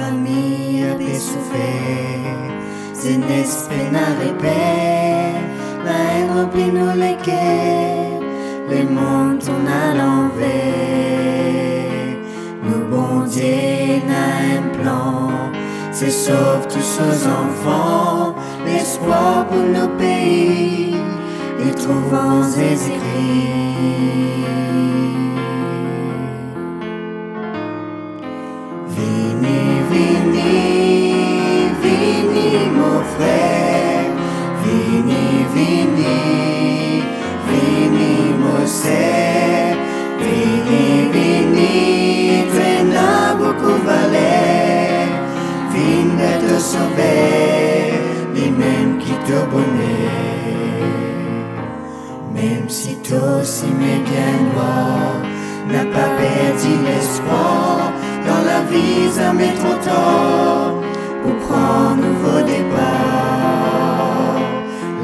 famille a souffert, c'est n'espère n'a répé, la haine remplit nous les cœurs, les mondes tournent à l'envers. Nous bon Dieu n'a un plan, c'est sauve tous nos enfants, l'espoir pour nos pays, et trouvons des écrits. Vini, vini, vini mon frère, vini, vini, vini mon sœur, vini, vini, tu n'as beaucoup valeur, vini te sauver, lui-même qui te bonnet. Même si toi aussi m'es bien noir, n'a pas perdu l'espoir. Dans la vie, ça met trop tard pour prendre un nouveau départ.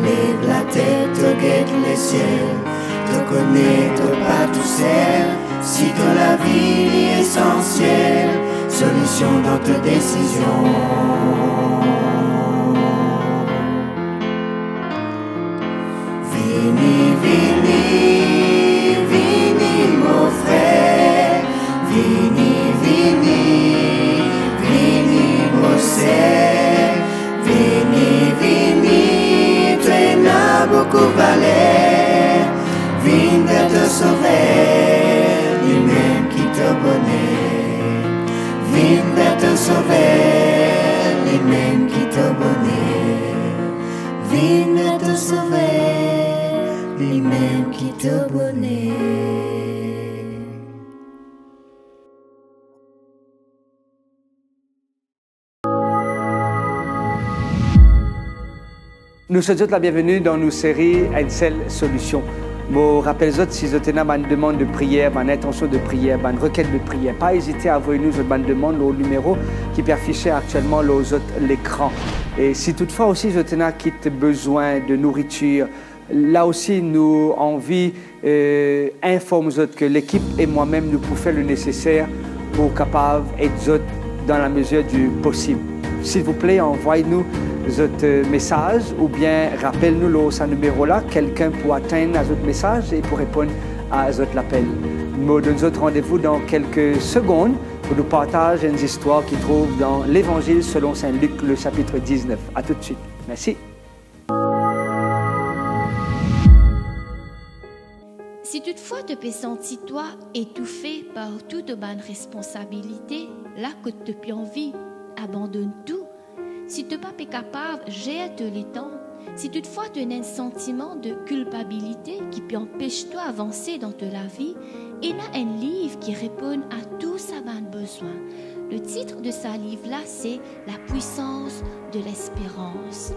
Lève la tête, regarde les ciels, te connais, te pas tout seul. Si dans la vie est essentielle, solution dans tes décisions. Vini, vini, vini mon frère, vini, vini, vini mon sœur, vini, vini, tu n'as beaucoup valeur, vini te sauver, lui-même qui te bonnet, vini te sauver, lui-même qui te bonnet, vini te sauver, lui-même qui te bonnet. Nous souhaitons la bienvenue dans nos séries Une seule solution. Je rappelle si vous avez une demande de prière, une intention de prière, une requête de prière, pas hésiter à envoyer nous une demande au numéro qui est affiché actuellement sur l'écran. Et si toutefois aussi vous avez besoin de nourriture, là aussi nous envie informe que l'équipe et moi-même nous pouvons faire le nécessaire pour capable être dans la mesure du possible. S'il vous plaît, envoyez-nous votre message ou bien rappelle-nous ce numéro-là, quelqu'un pour atteindre notre message et pour répondre à votre appel. Nous donnons notre rendez-vous dans quelques secondes pour nous partager une histoire qui trouve dans l'Évangile selon Saint Luc, le chapitre 19. À tout de suite. Merci. Si toutefois te peux sentir toi étouffé par toute bonne responsabilité, là que tu peux envie, abandonne tout. Si tu n'es pas capable, jette les temps. Si toutefois tu as un sentiment de culpabilité qui peut empêcher toi d'avancer dans ta vie, il y a un livre qui répond à tous ces besoins. Le titre de ce livre-là, c'est « La puissance de l'espérance ».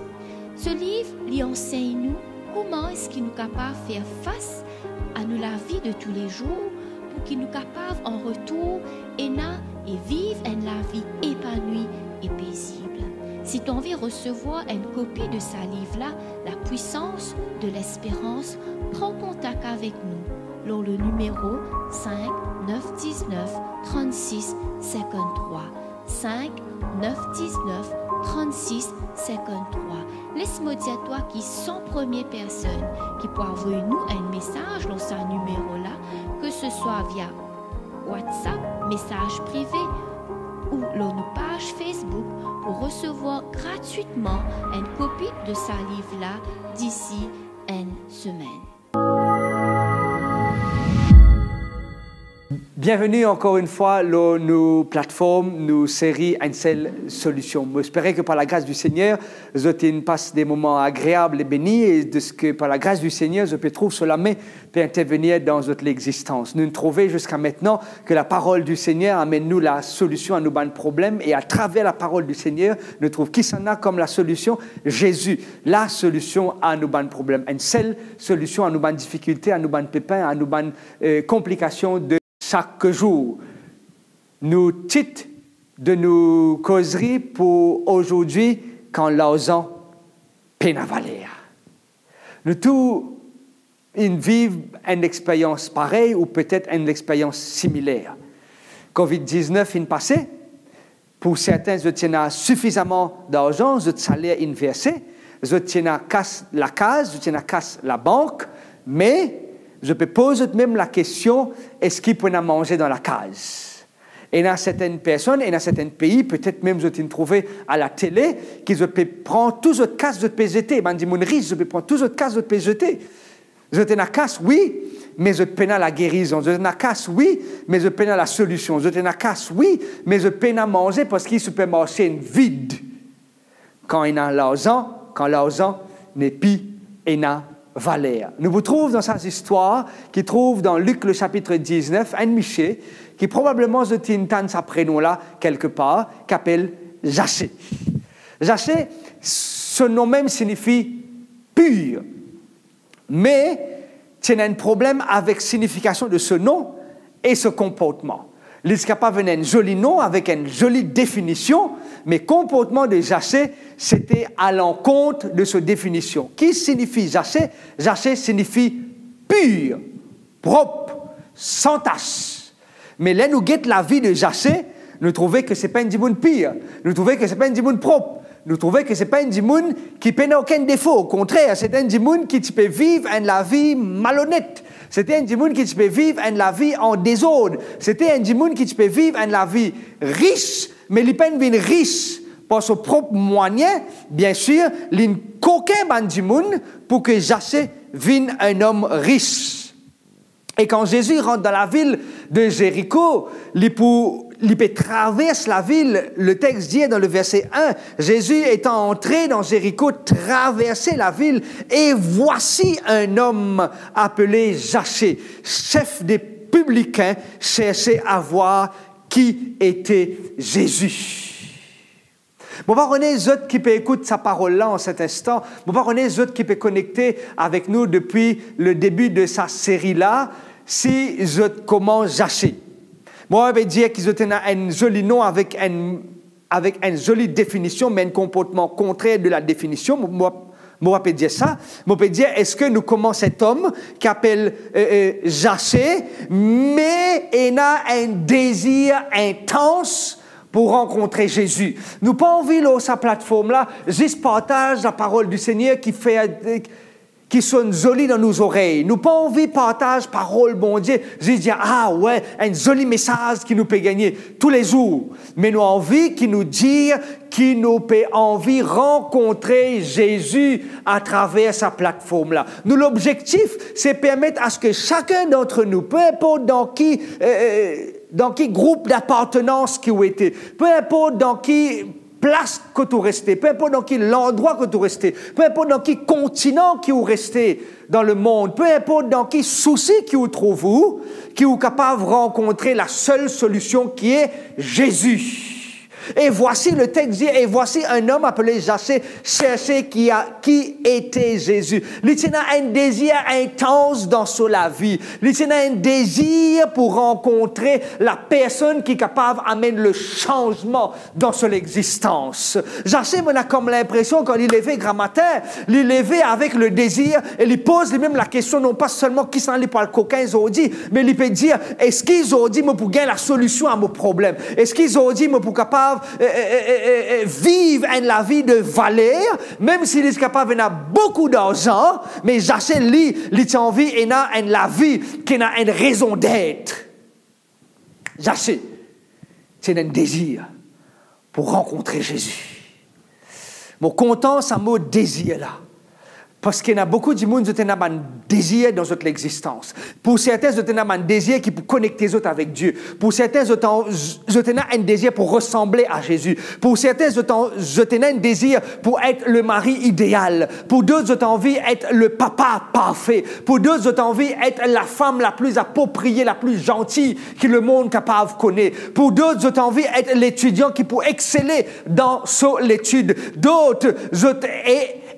Ce livre lui enseigne nous comment est-ce qu'il nous capable de faire face à nous la vie de tous les jours pour qu'il nous capable en retour et vivre la vie épanouie et paisible. Si tu as envie de recevoir une copie de ce livre-là, La puissance de l'espérance, prends contact avec nous dans le numéro 5 919 36 53. 5 919 36 53. Laisse-moi dire toi qui sont première personne qui peut envoyer nous un message dans ce numéro-là, que ce soit via WhatsApp, message privé ou dans nos pages Facebook pour recevoir gratuitement une copie de ce livre-là d'ici une semaine. Bienvenue encore une fois dans nos plateformes, nos séries Une seule solution. J'espère que par la grâce du Seigneur, vous passez des moments agréables et bénis et de ce que par la grâce du Seigneur, je peux trouver cela peut intervenir dans votre existence. Nous trouvons jusqu'à maintenant que la parole du Seigneur amène nous la solution à nos problèmes et à travers la parole du Seigneur, nous trouvons qui s'en a comme la solution? Jésus, la solution à nos problèmes. Une seule solution à nos difficultés, à nos pépins, à nos complications de chaque jour. Nous titres de nos causeries pour aujourd'hui, quand l'argent peine à valer. Nous tous vivons une expérience pareille ou peut-être une expérience similaire. Covid-19 est passé, Pour certains, je tiens suffisamment d'argent, je salaire inversé, je tiens casse la case, je tiens casse la banque, mais je peux poser même la question, est-ce qu'ils peuvent manger dans la case? Et dans certaines personnes, et dans certains pays, peut-être même je t'ai trouvé à la télé, qu'ils peuvent prendre tous autres cases de PGT. Ben, dit mon riche, je peux prendre tous autres cases de PGT. Je t'ai casse, oui, mais je peine à la guérison. Je t'ai casse, oui, mais je peine à la solution. Je t'ai casse, oui, mais je peine à manger parce qu'il se peut marcher vide. Quand il a l'argent, quand l'argent n'est plus et n'a valeur. Nous vous trouvons dans cette histoire qui trouve dans Luc le chapitre 19, un Miché, qui probablement je t'entends ce prénom-là quelque part, qu'appelle Zachée. Zachée, ce nom même signifie pur. Mais il y a un problème avec la signification de ce nom et ce comportement. Il est capable d'un joli nom avec une jolie définition, mais le comportement de Zachée, c'était à l'encontre de cette définition. Qui signifie Zachée? Zachée signifie pur, propre, sans tache. Mais là, nous guettons la vie de Zachée, nous trouvons que ce n'est pas un dimoun pire, nous trouvons que ce n'est pas un dimoun propre. Nous trouvons que ce n'est pas un dimoun qui n'a aucun défaut. Au contraire, c'est un dimoun qui peut vivre la vie malhonnête. C'était un dimoun qui peut vivre la vie en désordre. C'était un dimoun qui peut vivre la vie riche, mais il peut vivre riche par son propre moyen. Bien sûr, il n'y a qu'aucun dimoun pour que Zachée vienne un homme riche. Et quand Jésus rentre dans la ville de Jéricho, il peut traverser la ville. Le texte dit dans le verset 1, Jésus étant entré dans Jéricho, traversait la ville, et voici un homme appelé Zachée, chef des publicains, cherchait à voir qui était Jésus. Bon, va René Zot qui peut écouter sa parole-là en cet instant. Bon, va René Zot qui peut connecter avec nous depuis le début de sa série-là. Si je commence Zachée. Moi, je vais dire qu'ils ont un joli nom avec une jolie définition, mais un comportement contraire de la définition. Moi, je peux dire ça. Moi, je peux dire, est-ce que nous commençons cet homme qui s'appelle Zachée, mais il a un désir intense pour rencontrer Jésus. Nous pas envie, là, sa plateforme-là, juste partage la parole du Seigneur qui sonne joli dans nos oreilles. Nous pas envie partage parole, bon Dieu, juste dire, ah ouais, un joli message qui nous peut gagner tous les jours. Mais nous envie qui nous dit, qui nous peut envie rencontrer Jésus à travers sa plateforme-là. Nous, l'objectif, c'est permettre à ce que chacun d'entre nous, peu importe dans qui groupe d'appartenance qui vous était, peu importe dans qui place que tu restes, peu importe dans quel endroit que tu restes, peu importe dans quel continent que vous restez dans le monde, peu importe dans quel souci que vous trouvez, qui vous capable de rencontrer la seule solution qui est Jésus. Et voici le texte dit, et voici un homme appelé Zachée, chercher qui était Jésus. Il a un désir intense dans sa vie. Il a un désir pour rencontrer la personne qui est capable d'amener le changement dans son existence. Zachée a comme l'impression, quand il est levé grand matin, il est levé avec le désir, et il pose lui-même la question, non pas seulement qui s'en est par le coquin, ils ont dit, mais il peut dire, est-ce qu'ils ont dit, moi, pour gagner la solution à mon problème? Est-ce qu'ils ont dit, moi, pour capable vivre la vie de valeur, même s'il est capable d'avoir beaucoup d'argent, mais Zachée, lui, il a envie, il a la vie qui a une raison d'être. Zachée, c'est un désir pour rencontrer Jésus. Mon content, ça mot désir là. Parce qu'il y a beaucoup de monde qui ont un désir dans notre existence. Pour certains, ils ont un désir qui peut connecter les autres avec Dieu. Pour certains, ils ont un désir pour ressembler à Jésus. Pour certains, ils ont un désir pour être le mari idéal. Pour d'autres, ils ont envie d'être le papa parfait. Pour d'autres, ils ont envie d'être la femme la plus appropriée, la plus gentille que le monde capable de connaître. Pour d'autres, ils ont envie d'être l'étudiant qui peut exceller dans l'étude. D'autres,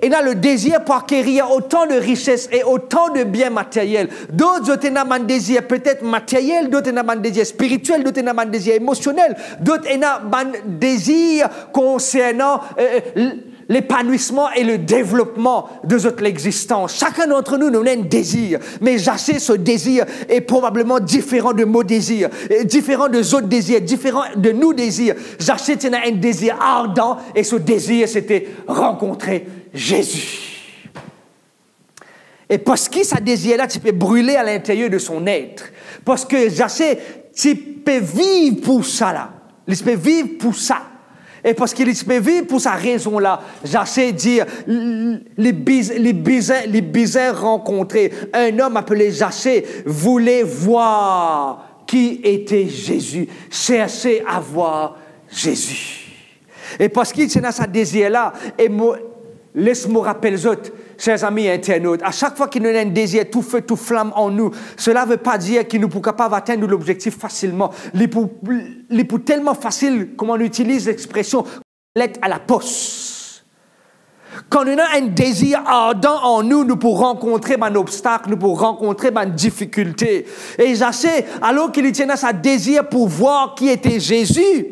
il a le désir pour acquérir autant de richesses et autant de biens matériels. D'autres ont un désir peut-être matériel, d'autres ont un désir spirituel, d'autres ont un désir émotionnel, d'autres ont un désir concernant l'épanouissement et le développement de notre existence. Chacun d'entre nous, nous a un désir. Mais Jachez, ce désir est probablement différent de mon désir, différent des autres désirs, différent de nos désirs. Jachez, tu as un désir ardent et ce désir, c'était rencontrer Jésus. Et parce que ce désir-là, tu peux brûler à l'intérieur de son être. Parce que Jachez, tu peux vivre pour ça là. Il peut vivre pour ça. Et parce qu'il peut vivre pour sa raison-là, Jachez dire, les bizarres rencontrés. Un homme appelé Jachez voulait voir qui était Jésus. Chercher à voir Jésus. Et parce qu'il tient à ce désir-là, et laisse-moi rappeler les autres, chers amis internautes, à chaque fois qu'il nous a un désir tout feu, tout flamme en nous, cela ne veut pas dire qu'il nous sommes capables d'atteindre l'objectif facilement. Il est tellement facile, comme on utilise l'expression, lettre à la poste. Quand on a un désir ardent en nous, nous pouvons rencontrer un obstacle, nous pouvons rencontrer une difficulté. Et Jachez, alors qu'il tient à ce désir pour voir qui était Jésus,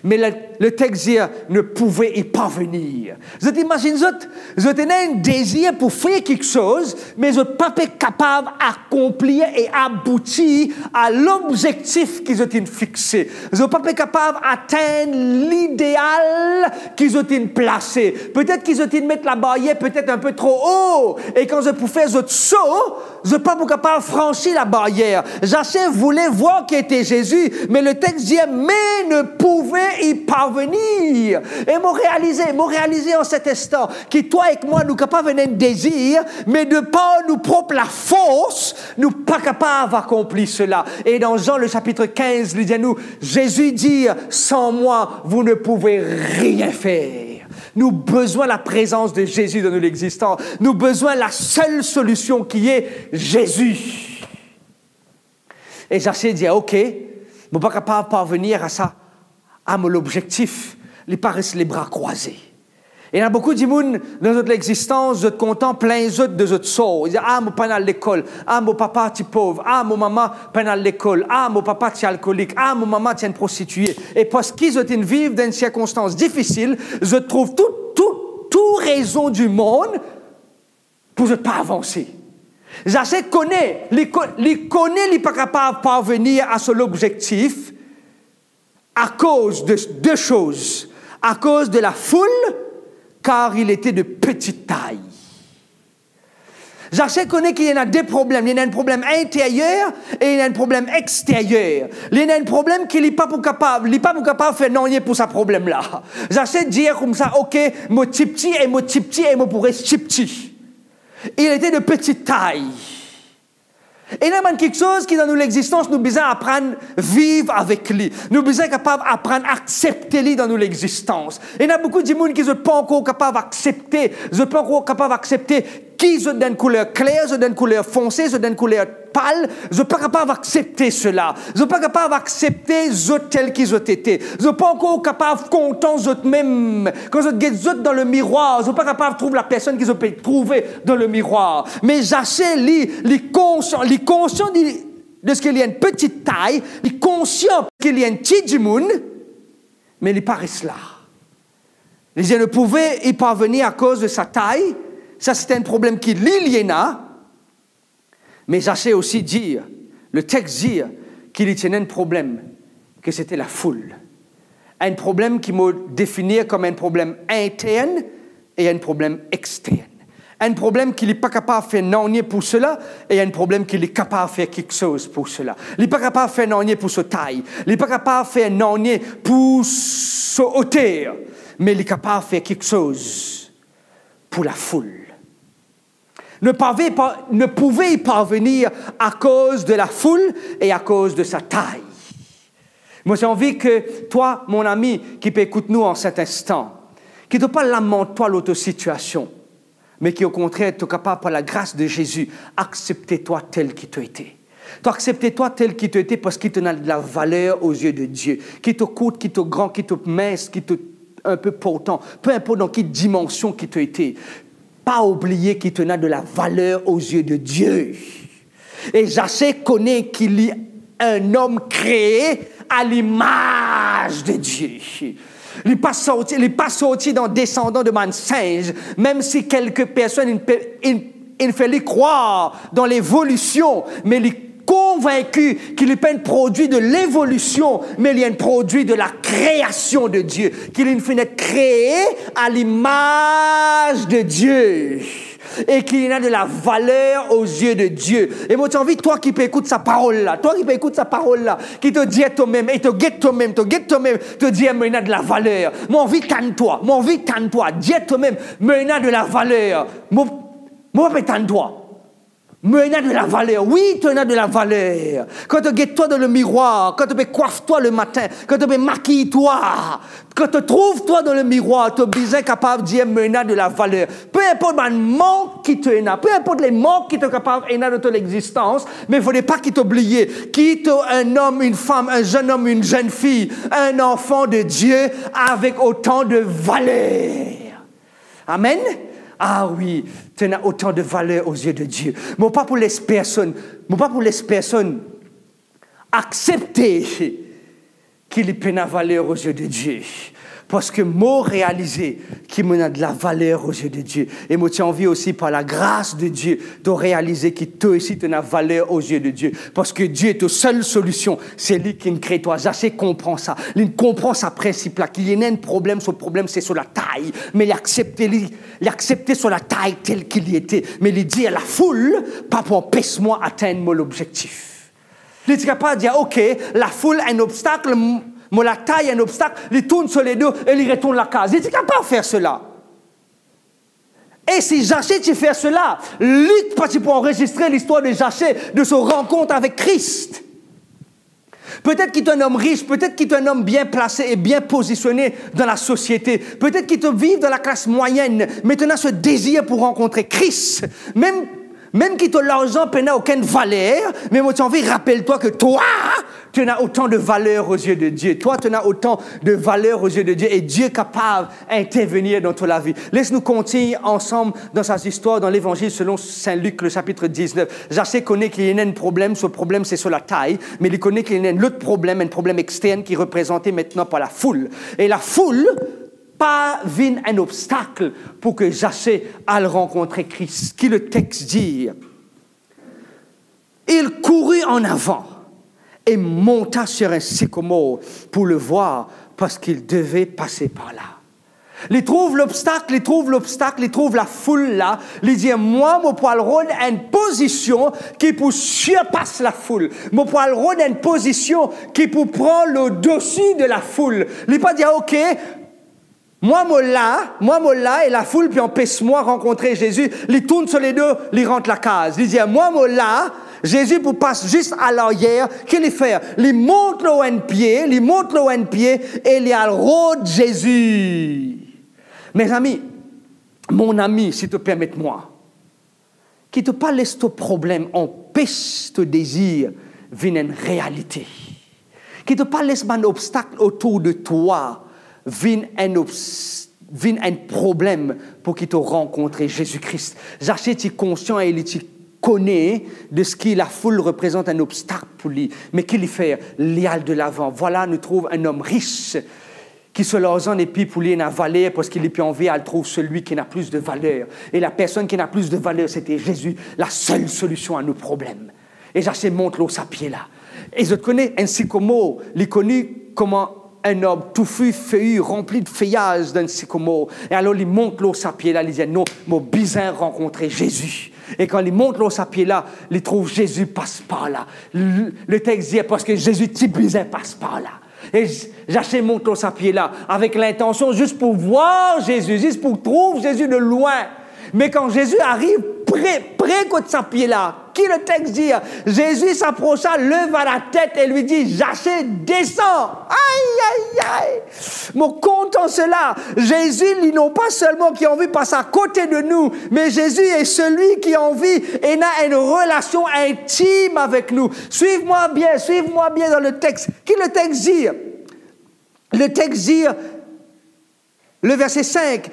mais le texte dit, ne pouvait y parvenir. Vous imaginez, vous avez un désir pour faire quelque chose, mais vous n'êtes pas capable d'accomplir et aboutir à l'objectif qu'ils ont fixé. Vous n'êtes pas capable d'atteindre l'idéal qu'ils ont placé. Peut-être qu'ils ont mettre la barrière peut-être un peu trop haut. Et quand vous pouvez faire votre saut, vous n'êtes pas capable de franchir la barrière. Jachez voulait voir qui était Jésus, mais le texte dit, mais ne pouvait y parvenir. Et m'ont réalisé en cet instant que toi et moi, nous sommes capables d'un désir, mais de par nous propres la force, nous ne sommes pas capables d'accomplir cela. Et dans Jean, le chapitre 15, il dit à nous, Jésus dit, sans moi, vous ne pouvez rien faire. Nous avons besoin de la présence de Jésus dans notre existence. Nous avons besoin de la seule solution qui est Jésus. Et Jachez dit, OK, je ne suis pas capable de parvenir à ça. À mon objectif, ils paraissent les bras croisés. Et il y a beaucoup de monde dans notre existence, vous êtes contents, plein de votre sort. Ils disent, ah, mon père à l'école, ah, mon papa est pauvre, ah, mon maman est à l'école, ah, mon papa est alcoolique, ah, mon maman est une prostituée. Et parce qu'ils vivent dans une circonstance difficile, je trouve toute raison du monde pour ne pas avancer. Jachez connaît, il n'est pas capable de parvenir à son objectif à cause de deux choses. À cause de la foule, car il était de petite taille. Jachez connaît qu'il y a deux problèmes. Il y a un problème intérieur et il y a un problème extérieur. Il y a un problème qu'il n'est pas capable de faire non pour ce problème-là. Jachez dire comme ça, OK, mon petit et mon pourrait petit. Il était de petite taille. Et il y a quelque chose qui dans notre existence, nous besoin apprendre à vivre avec lui. Nous besoin capable d'apprendre à accepter lui dans notre existence. Et il y a beaucoup de gens qui ne sont pas encore capables d'accepter. Ils ne sont pas encore capables d'accepter qui sont d'une couleur claire, sont d'une couleur foncée, sont d'une couleur pâle. Ils ne sont pas capables d'accepter cela. Ils ne sont pas capables d'accepter les autres tels qu'ils ont été. Ils ne sont pas encore capables de contenter les autres même. Quand ils sont dans le miroir, ils ne sont pas capables de trouver la personne qu'ils ont pu trouver dans le miroir. Mais Jachez, les conscient de ce qu'il y a une petite taille, il est conscient qu'il y a un petit du monde, mais il paraît là. Il ne pouvait y parvenir à cause de sa taille. Ça, c'était un problème qui y en a. Mais Jachez aussi dire, le texte dit qu'il y tenait un problème, que c'était la foule. Un problème qui m'a défini comme un problème interne et un problème externe. Un problème qu'il n'est pas capable de faire non pour cela, et un problème qu'il est capable de faire quelque chose pour cela. Il n'est pas capable de faire non pour sa taille. Il n'est pas capable de faire non pour sa hauteur. Mais il est capable de faire quelque chose pour la foule. Ne pouvait y parvenir à cause de la foule et à cause de sa taille. Moi, j'ai envie que toi, mon ami, qui peut écouter nous en cet instant, qui ne pas lamenter l'autre situation, mais qui au contraire est capable, par la grâce de Jésus, accepter toi tel qu'il t'a été. Accepter toi tel qu'il t'a été parce qu'il te a de la valeur aux yeux de Dieu. Qui te coûte, qui te grand, qui te mince, qui te un peu portant, peu importe dans quelle dimension qui t'a été. Pas oublier qu'il te a de la valeur aux yeux de Dieu. Et Jachez connaît qu'il est un homme créé à l'image de Dieu. Il n'est pas sorti dans descendant de man singe, même si quelques personnes il fait les croire dans l'évolution, mais il est convaincu qu'il est pas un produit de l'évolution, mais il est un produit de la création de Dieu, qu'il est une fenêtre créée à l'image de Dieu. Et qu'il a de la valeur aux yeux de Dieu. Et moi, tu as envie, toi qui peux écouter sa parole là, qui te dit à toi-même, et te guette toi-même, te dit, mais il a de la valeur. Moi, envie, canne-toi, dis à toi-même, mais il a de la valeur. Moi, tanne-toi. Mais il a de la valeur. Oui, tu as de la valeur. Quand tu guettes-toi dans le miroir, quand tu coiffe-toi le matin, quand tu maquilles-toi, quand tu trouves-toi dans le miroir, tu es bien capable de dire, mais il a de la valeur. Peu importe le manque qui te a, peu importe les manques qui te capable de ton existence, mais il ne faudrait pas qu'il t'oublie. Quitte un homme, une femme, un jeune homme, une jeune fille, un enfant de Dieu avec autant de valeur. Amen. Ah oui, tu as autant de valeur aux yeux de Dieu. Mais pas pour les personnes accepter qu'il ait de la valeur aux yeux de Dieu. Parce que moi réaliser qu'il me a de la valeur aux yeux de Dieu. Et moi j'ai envie aussi par la grâce de Dieu de réaliser que toi aussi tu as de la valeur aux yeux de Dieu. Parce que Dieu est la seule solution. C'est lui qui nous crée toi. J'essaie comprend ça. Il comprend ce principe-là. Qu'il y ait un problème, ce problème c'est sur la taille. Mais il accepté sur la taille telle qu'il y était. Mais il dit à la foule, pas pour empêcher moi d'atteindre mon objectif. Il n'est pas dire, ok, la foule est un obstacle. Moi, la taille est un obstacle, il tourne sur les deux et il retourne la case. Il est capable de faire cela. Et si Zachée, tu fais cela, Luc, parce qu'il peut enregistrer l'histoire de Zachée, de son rencontre avec Christ. Peut-être qu'il est un homme riche, peut-être qu'il est un homme bien placé et bien positionné dans la société. Peut-être qu'il te vit dans la classe moyenne, mais tu as ce désir pour rencontrer Christ. Même qui ton l'argent n'a aucune valeur, mais moi tu as envie, rappelle-toi que toi, tu as autant de valeur aux yeux de Dieu. Toi, tu as autant de valeur aux yeux de Dieu et Dieu est capable d'intervenir dans ta vie. Laisse-nous continuer ensemble dans sa histoire, dans l'évangile selon Saint Luc, le chapitre 19. Jacques connaît qu'il y a un problème, ce problème c'est sur la taille, mais il connaît qu'il y a un autre problème, un problème externe qui est représenté maintenant par la foule. Et la foule, pas vient un obstacle pour que Zachée aille rencontrer Christ. Qui le texte dit? Il courut en avant et monta sur un sycomore pour le voir parce qu'il devait passer par là. Il trouve l'obstacle, il trouve la foule là. Il dit, moi, mon poil rôde a une position qui peut surpasser la foule. Mon poil rôde a une position qui peut prendre le dessus de la foule. Il n'est pas dire, ok, moi, là, et la foule, puis empêche-moi rencontrer Jésus. Il tourne sur les deux, il rentre la case. Il dit, moi, là, Jésus pour passe juste à l'arrière. Qu'il fait? Il monte le un pied, et il y a le rôde Jésus. Mes amis, mon ami, si tu permets-moi, qui te pas laisse ton problème, empêche ton désir, vient une réalité. Qui te pas laisse un obstacle autour de toi, vient un problème pour qu'il te rencontre Jésus-Christ. Zachée est conscient et il connaît de ce qui la foule représente un obstacle pour lui. Mais qu'il y fait? Il y a de l'avant. Voilà, nous trouve un homme riche qui se l'argent et puis pour lui n'a valeur parce qu'il est plus envie, elle trouve celui qui n'a plus de valeur. Et la personne qui n'a plus de valeur, c'était Jésus, la seule solution à nos problèmes. Et Zachée montre l'eau sa pied là. Et je connais un sycomore, il est connu comment un homme touffu, feuillu, rempli de feuillage d'un sycomore. Et alors, il monte l'eau sa pied là, il dit, non, mon bizarre rencontrer Jésus. Et quand il monte l'eau sa pied là, il trouve Jésus passe par là. Le texte dit, parce que Jésus, petit bizarre, passe par là. Et Zachée monte l'eau sa pied là, avec l'intention juste pour voir Jésus, juste pour trouver Jésus de loin. Mais quand Jésus arrive près de sa pied là, qui le texte dit? Jésus s'approcha, leva la tête et lui dit, Zachée, descends. Aïe. Mon content cela. Jésus, il n'a pas seulement qui a envie de passer à côté de nous, mais Jésus est celui qui a envie et a une relation intime avec nous. Suive-moi bien dans le texte. Qui le texte dit? Le texte dit, le verset 5,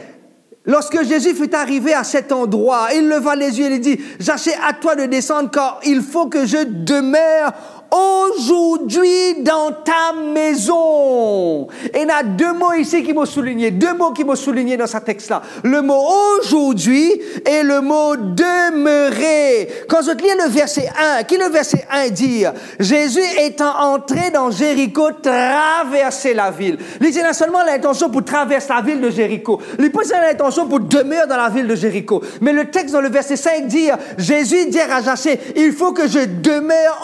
Lorsque Jésus fut arrivé à cet endroit, il leva les yeux et il dit, « Zaché, à toi de descendre, car il faut que je demeure aujourd'hui dans ta maison. » Et il y a deux mots ici qui m'ont souligné, deux mots qui m'ont souligné dans ce texte-là. Le mot aujourd'hui et le mot demeurer. Quand je lis le verset 1, qui le verset 1 dit, Jésus étant entré dans Jéricho, traverser la ville. Il n'a seulement l'intention pour traverser la ville de Jéricho. Il pose l'intention pour demeurer dans la ville de Jéricho. Mais le texte dans le verset 5 dit, Jésus dit à Zaché, il faut que je demeure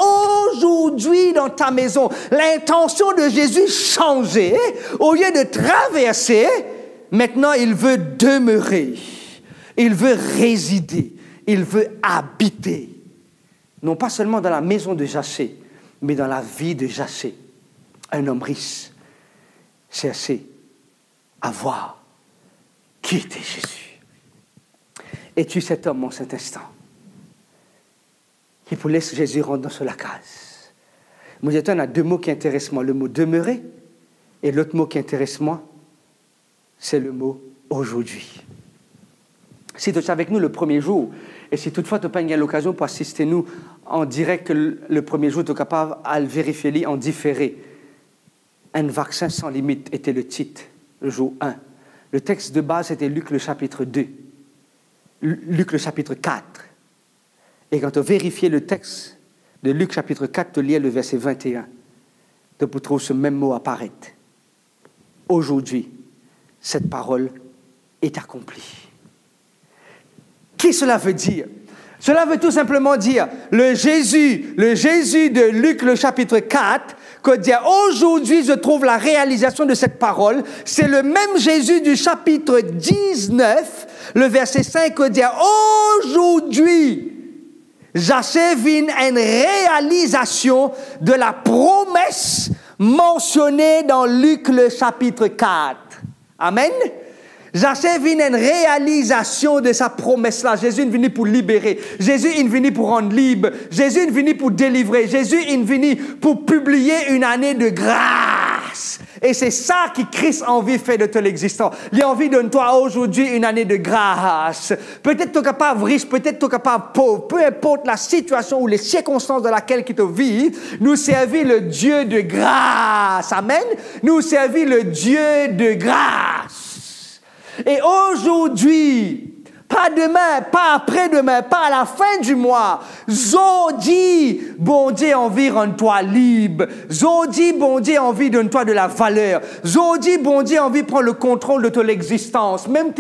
aujourd'hui dans ta maison. L'intention de Jésus changeait. Au lieu de traverser, maintenant il veut demeurer. Il veut résider. Il veut habiter. Non pas seulement dans la maison de Zaché, mais dans la vie de Zaché. Un homme riche cherchait à voir qui était Jésus. Es-tu cet homme en cet instant qui pour laisser Jésus rentrer dans la case? Moi, il y a deux mots qui intéressent moi, le mot demeurer, et l'autre mot qui intéresse moi, c'est le mot aujourd'hui. Si tu es avec nous le premier jour, et si toutefois tu n'as pas eu l'occasion pour assister nous en direct le premier jour, tu es capable de le vérifier en différé. Un vaccin sans limite était le titre, le jour 1. Le texte de base était Luc le chapitre 2, Luc le chapitre 4. Et quand tu vérifies le texte de Luc chapitre 4, tu lis le verset 21, tu peux trouver ce même mot apparaître. Aujourd'hui, cette parole est accomplie. Qu'est-ce que cela veut dire? Cela veut tout simplement dire, le Jésus de Luc le chapitre 4, que dit aujourd'hui je trouve la réalisation de cette parole, c'est le même Jésus du chapitre 19, le verset 5, que dit aujourd'hui, j'achève une réalisation de la promesse mentionnée dans Luc le chapitre 4. Amen. J'achève une réalisation de sa promesse-là. Jésus est venu pour libérer. Jésus est venu pour rendre libre. Jésus est venu pour délivrer. Jésus est venu pour publier une année de grâce. Et c'est ça qui Christ a envie de faire de ton existence. Il a envie de toi aujourd'hui une année de grâce. Peut-être tu es capable riche, peut-être tu es capable pauvre. Peu importe la situation ou les circonstances dans laquelle tu vis, nous servir le Dieu de grâce. Amen. Nous servir le Dieu de grâce. Et aujourd'hui, pas demain, pas après-demain, pas à la fin du mois, Zodi, bon Dieu, envie de rendre toi libre. Zodi, bon Dieu, envie de donner toi de la valeur. Zodi, bon Dieu, envie de prendre le contrôle de ton existence. Même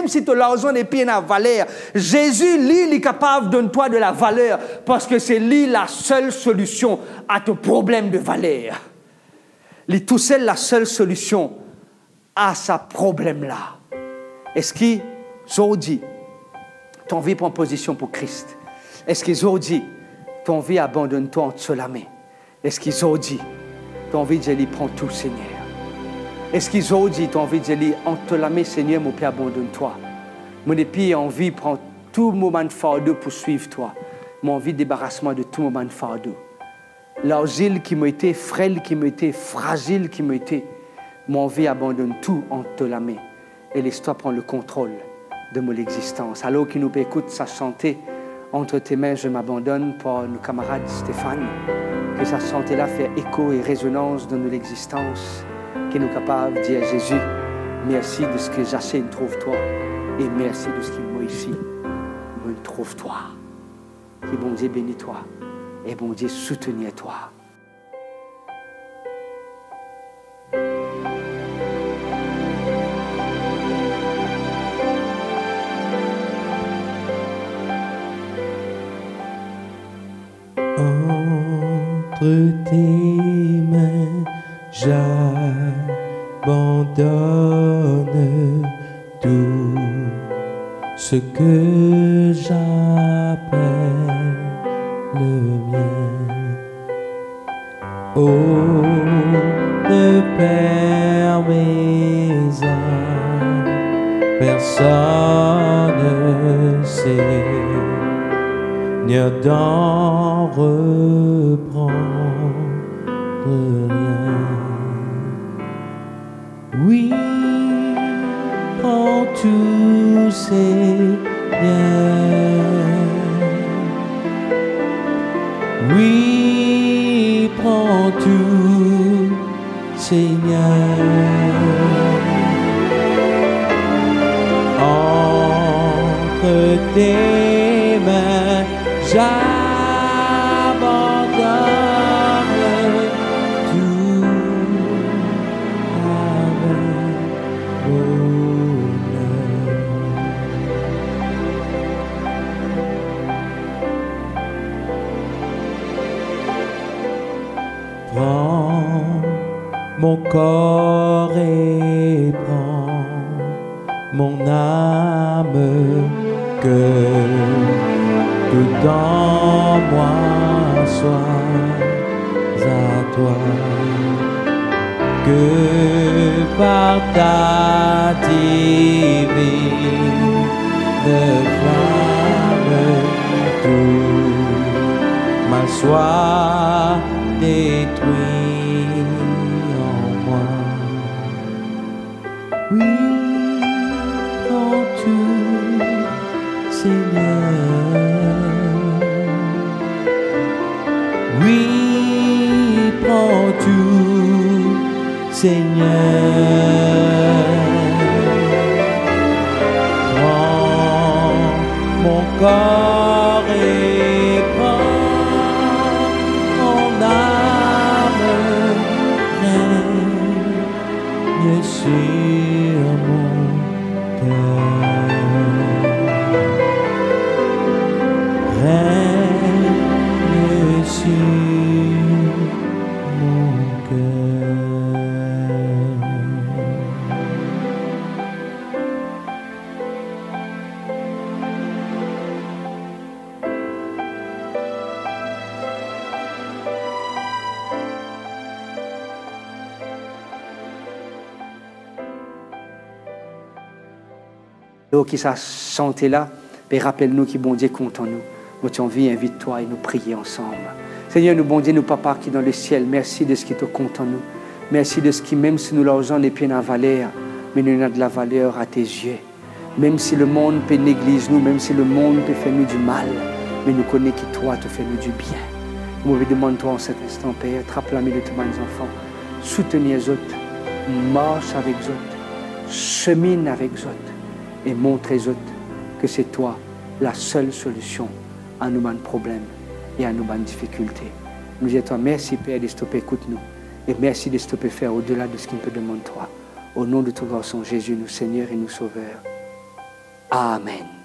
si ton argent n'est pas la valeur, Jésus, lui, il est capable de donner toi de la valeur parce que c'est lui la seule solution à ton problème de valeur. Lui, tout seul, la seule solution à ce problème-là. Est-ce qu'aujourd'hui, tu as envie de prendre position pour Christ? Est-ce qu'aujourd'hui, tu as envie d'abandonner toi entre la main? Est-ce qu'aujourd'hui, tu as envie de dire, prends tout, Seigneur? Est-ce qu'aujourd'hui, tu as envie de dire, entre la main, Seigneur, mon Père, abandonne-toi? Mon épi a envie de prendre tout moment de fardeau pour suivre toi. Mon envie de débarrassement de tout moment de fardeau. L'argile qui m'a été frêle, qui m'a été fragile, qui m'a été, mon vie abandonne tout entre la main et laisse-toi prendre le contrôle de mon existence. Alors qu'il nous écoute ça chanter entre tes mains, je m'abandonne pour nos camarades Stéphane, que ça chanter-là fait écho et résonance dans notre existence, qui nous capable de dire Jésus, merci de ce que j'achète, trouve-toi, et merci de ce qu'il m'a ici, me trouve-toi. Que bon Dieu bénis-toi et bon Dieu soutenir-toi. Entre tes mains, j'abandonne tout ce que j'appelle le mien. Oh, ne permets à personne, Seigneur, d'en reprendre rien. Oui, prends tout, Seigneur. Oui, prends tout, Seigneur. Entre tes mains, j'abandonne tout avec bonheur. Prends mon corps et prends mon âme, que tout dans moi soit à toi, que par ta divine flamme tout mal soit détruit en moi. Oui, prends tout, Seigneur. Oui, prends tout, Seigneur. Prends mon corps et prends mon âme, règne sur mon cœur. Règne sur mon cœur. Donc, qui sa santé là, mais rappelle-nous qui bon Dieu compte en nous. Notre envie, invite-toi et nous prier ensemble. Seigneur, nous bon Dieu, nous papa qui est dans le ciel, merci de ce qui te compte en nous. Merci de ce qui, même si nous l'argent n'est plus dans la valeur, mais nous avons de la valeur à tes yeux. Même si le monde peut négliger nous, même si le monde peut faire nous du mal, mais nous connaissons que toi, tu fais nous du bien. Nous vous demandons en cet instant, Père, trappe la main de tous mes enfants, soutenez les autres, marche avec eux, chemine avec eux, et montre aux autres que c'est toi la seule solution à nos problèmes et à nos difficultés. Nous disons merci Père de stopper, écoute-nous. Et merci de stopper faire au-delà de ce qu'il peut demander toi. Au nom de ton garçon Jésus, nous Seigneur et nous Sauveur. Amen.